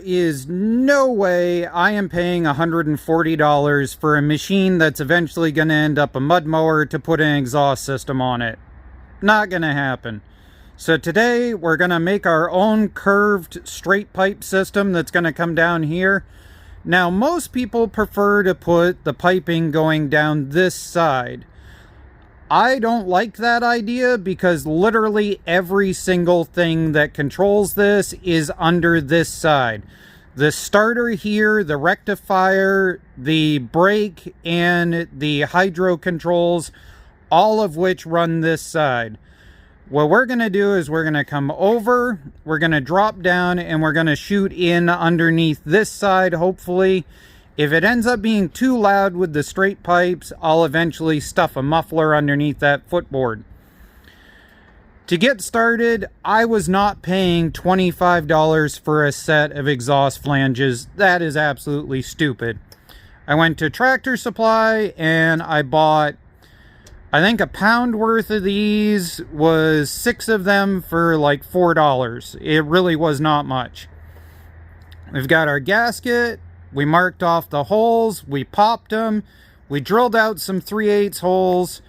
is no way I am paying $140 for a machine that's eventually going to end up a mud mower to put an exhaust system on it. Not going to happen. So today we're going to make our own curved straight pipe system that's going to come down here. Now most people prefer to put the piping going down this side. I don't like that idea because literally every single thing that controls this is under this side. The starter here, the rectifier, the brake, and the hydro controls, all of which run this side. What we're going to do is we're going to come over, we're going to drop down, and we're going to shoot in underneath this side, hopefully. If it ends up being too loud with the straight pipes, I'll eventually stuff a muffler underneath that footboard. To get started, I was not paying $25 for a set of exhaust flanges. That is absolutely stupid. I went to Tractor Supply and I bought, I think, a pound worth of these. Was 6 of them for like $4. It really was not much. We've got our gasket. We marked off the holes, we popped them, we drilled out some 3/8 holes.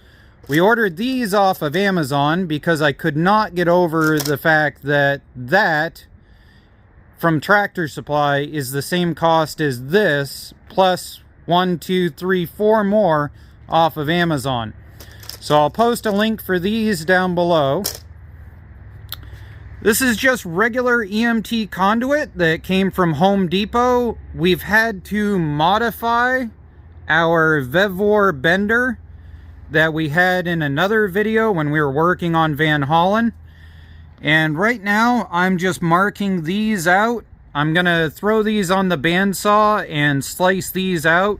We ordered these off of Amazon because I could not get over the fact that from Tractor Supply is the same cost as this, plus 1, 2, 3, 4 more off of Amazon. So I'll post a link for these down below. This is just regular EMT conduit that came from Home Depot. We've had to modify our VEVOR bender that we had in another video when we were working on Van Hollen. And right now I'm just marking these out. I'm gonna throw these on the bandsaw and slice these out.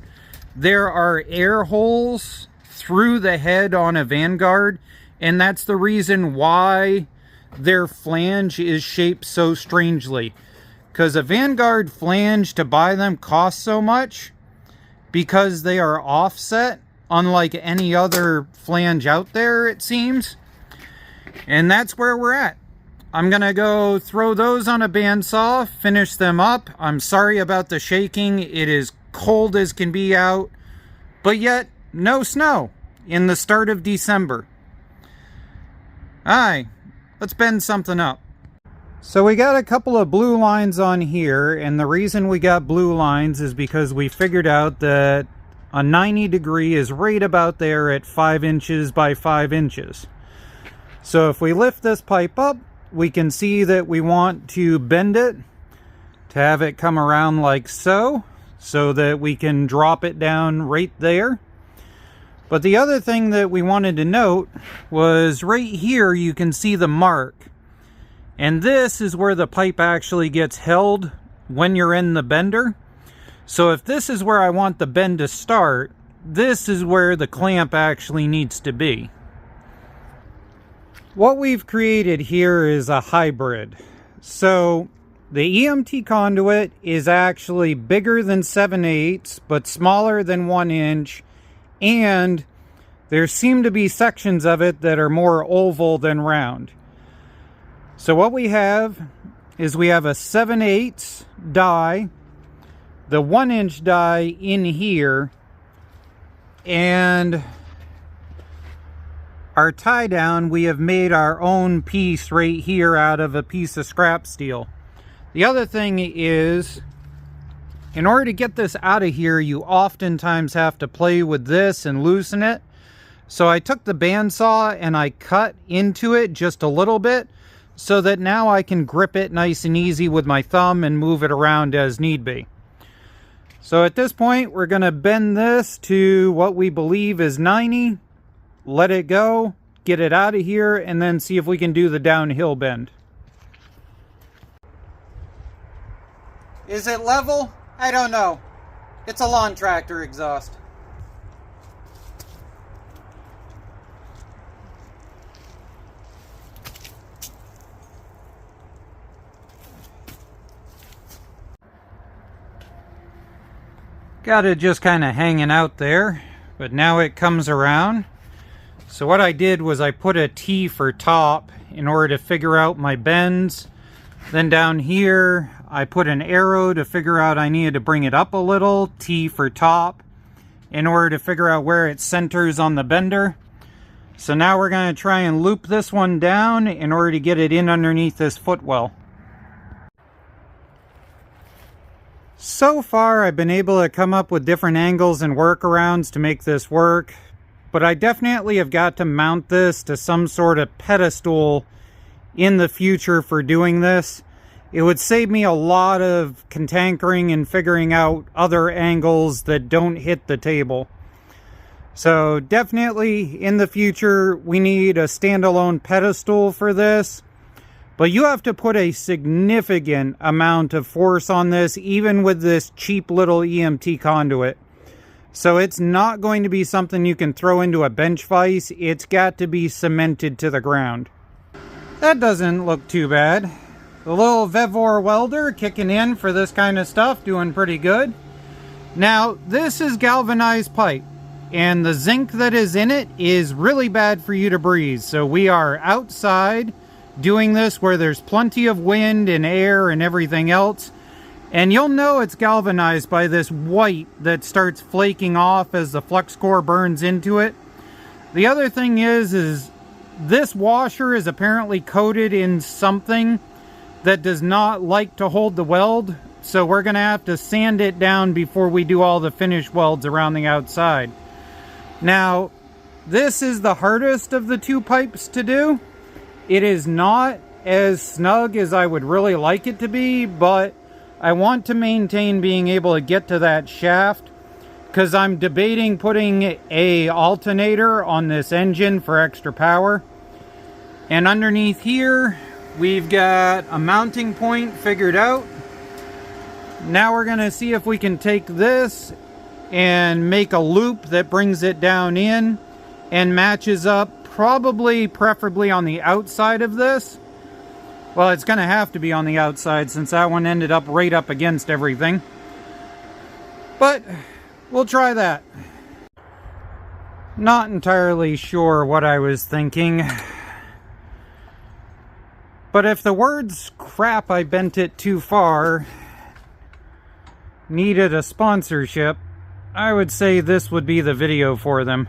There are air holes through the head on a Vanguard, and that's the reason why their flange is shaped so strangely. Because a Vanguard flange, to buy them, costs so much because they are offset, unlike any other flange out there, it seems. And that's where we're at. I'm gonna go throw those on a bandsaw, finish them up. I'm sorry about the shaking. It is cold as can be out, but yet no snow in the start of December. Aye. Let's bend something up. So we got a couple of blue lines on here, and the reason we got blue lines is because we figured out that a 90 degree is right about there at 5 inches by 5 inches. So if we lift this pipe up, we can see that we want to bend it to have it come around like so that we can drop it down right there. But the other thing that we wanted to note was right here you can see the mark. And this is where the pipe actually gets held when you're in the bender. So if this is where I want the bend to start, this is where the clamp actually needs to be. What we've created here is a hybrid. So the EMT conduit is actually bigger than 7/8, but smaller than 1 inch. And there seem to be sections of it that are more oval than round. So what we have is we have a 7/8 die, the 1 inch die in here, and our tie down, we have made our own piece right here out of a piece of scrap steel. The other thing is, in order to get this out of here, you oftentimes have to play with this and loosen it. So I took the bandsaw and I cut into it just a little bit so that now I can grip it nice and easy with my thumb and move it around as need be. So at this point, we're going to bend this to what we believe is 90, let it go, get it out of here, and then see if we can do the downhill bend. Is it level? I don't know. It's a lawn tractor exhaust. Got it just kind of hanging out there, but now it comes around. So what I did was I put a T for top in order to figure out my bends. Then down here, I put an arrow to figure out I needed to bring it up a little, T for top, in order to figure out where it centers on the bender. So now we're going to try and loop this one down in order to get it in underneath this footwell. So far, I've been able to come up with different angles and workarounds to make this work, but I definitely have got to mount this to some sort of pedestal in the future for doing this. It would save me a lot of cantankering and figuring out other angles that don't hit the table. So definitely in the future, we need a standalone pedestal for this. But you have to put a significant amount of force on this, even with this cheap little EMT conduit. So it's not going to be something you can throw into a bench vise. It's got to be cemented to the ground. That doesn't look too bad. The little VEVOR welder kicking in for this kind of stuff, doing pretty good. Now, this is galvanized pipe, and the zinc that is in it is really bad for you to breathe. So we are outside doing this where there's plenty of wind and air and everything else. And you'll know it's galvanized by this white that starts flaking off as the flux core burns into it. The other thing is this washer is apparently coated in something that does not like to hold the weld, so we're going to have to sand it down before we do all the finish welds around the outside. Now, this is the hardest of the two pipes to do. It is not as snug as I would really like it to be, but I want to maintain being able to get to that shaft, because I'm debating putting a alternator on this engine for extra power. And underneath here, we've got a mounting point figured out. Now we're going to see if we can take this and make a loop that brings it down in and matches up, preferably on the outside of this. Well, it's going to have to be on the outside since that one ended up right up against everything. But we'll try that. Not entirely sure what I was thinking. But if the words "crap, I bent it too far" needed a sponsorship, I would say this would be the video for them.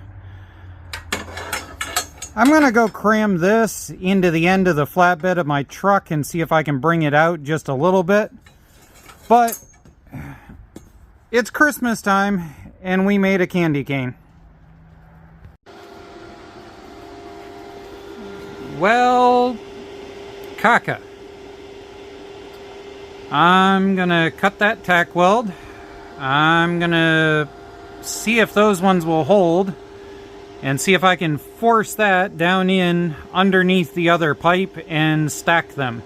I'm going to go cram this into the end of the flatbed of my truck and see if I can bring it out just a little bit. But it's Christmas time and we made a candy cane. Well, caca. I'm gonna cut that tack weld. I'm gonna see if those ones will hold and see if I can force that down in underneath the other pipe and stack them.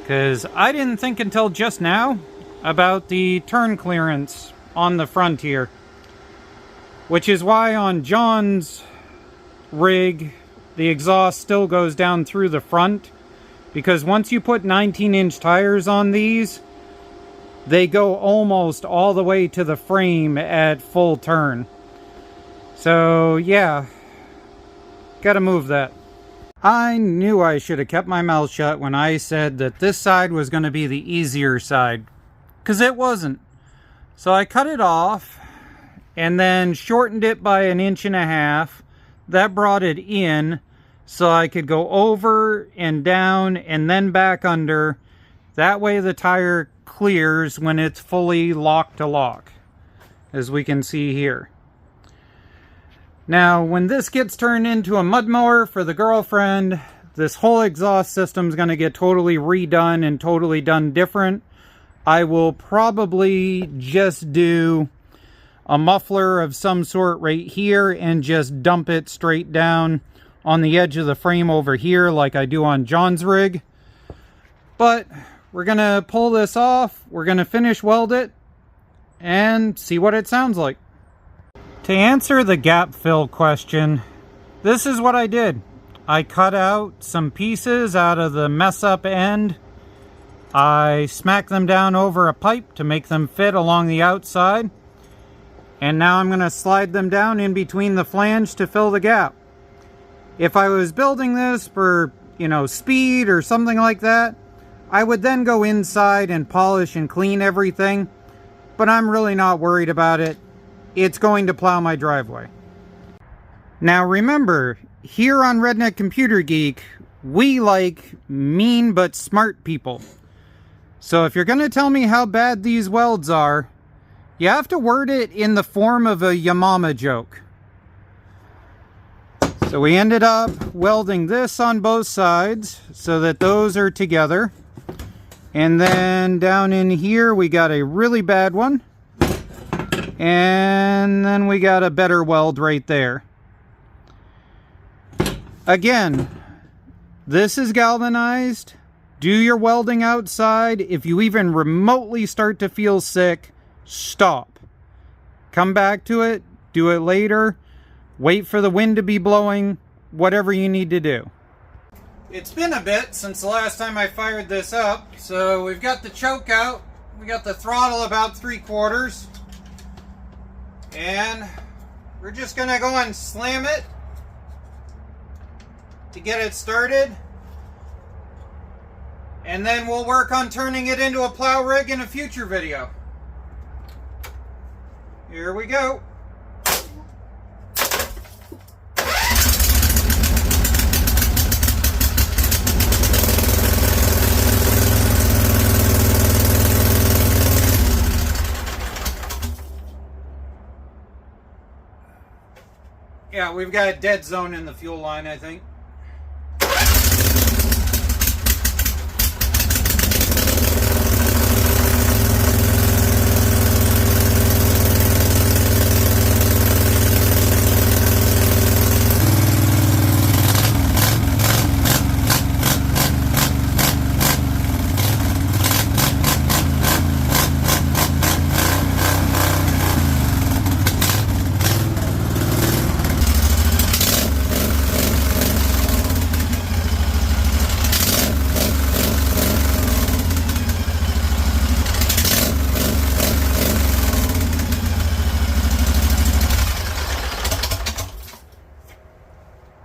Because I didn't think until just now about the turn clearance on the front here. Which is why on John's rig, the exhaust still goes down through the front. Because once you put 19-inch tires on these, they go almost all the way to the frame at full turn. So, yeah, gotta move that. I knew I should have kept my mouth shut when I said that this side was going to be the easier side. Because it wasn't. So I cut it off and then shortened it by 1.5 inches. That brought it in so I could go over and down and then back under. That way the tire clears when it's fully lock to lock, as we can see here. Now, when this gets turned into a mud mower for the girlfriend, this whole exhaust system is going to get totally redone and totally done different. I will probably just do a muffler of some sort right here and just dump it straight down on the edge of the frame over here like I do on John's rig. But we're going to pull this off, we're going to finish weld it, and see what it sounds like. To answer the gap fill question, this is what I did. I cut out some pieces out of the mess up end. I smacked them down over a pipe to make them fit along the outside. And now I'm going to slide them down in between the flange to fill the gap. If I was building this for, speed or something like that, I would then go inside and polish and clean everything, but I'm really not worried about it. It's going to plow my driveway. Now remember, here on Redneck Computer Geek, we like mean but smart people. So if you're going to tell me how bad these welds are, you have to word it in the form of a Yamama joke. So we ended up welding this on both sides so that those are together. And then down in here we got a really bad one. And then we got a better weld right there. Again, this is galvanized. Do your welding outside. If you even remotely start to feel sick, stop. Come back to it. Do it later. Wait for the wind to be blowing. Whatever you need to do. It's been a bit since the last time I fired this up. So we've got the choke out. We got the throttle about 3/4. And we're just going to go and slam it to get it started. And then we'll work on turning it into a plow rig in a future video. Here we go. Yeah, we've got a dead zone in the fuel line, I think.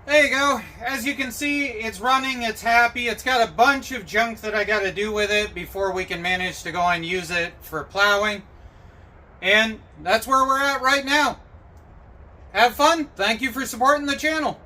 There you go. As you can see, it's running, it's happy. It's got a bunch of junk that I got to do with it before we can manage to go and use it for plowing. And that's where we're at right now. Have fun. Thank you for supporting the channel.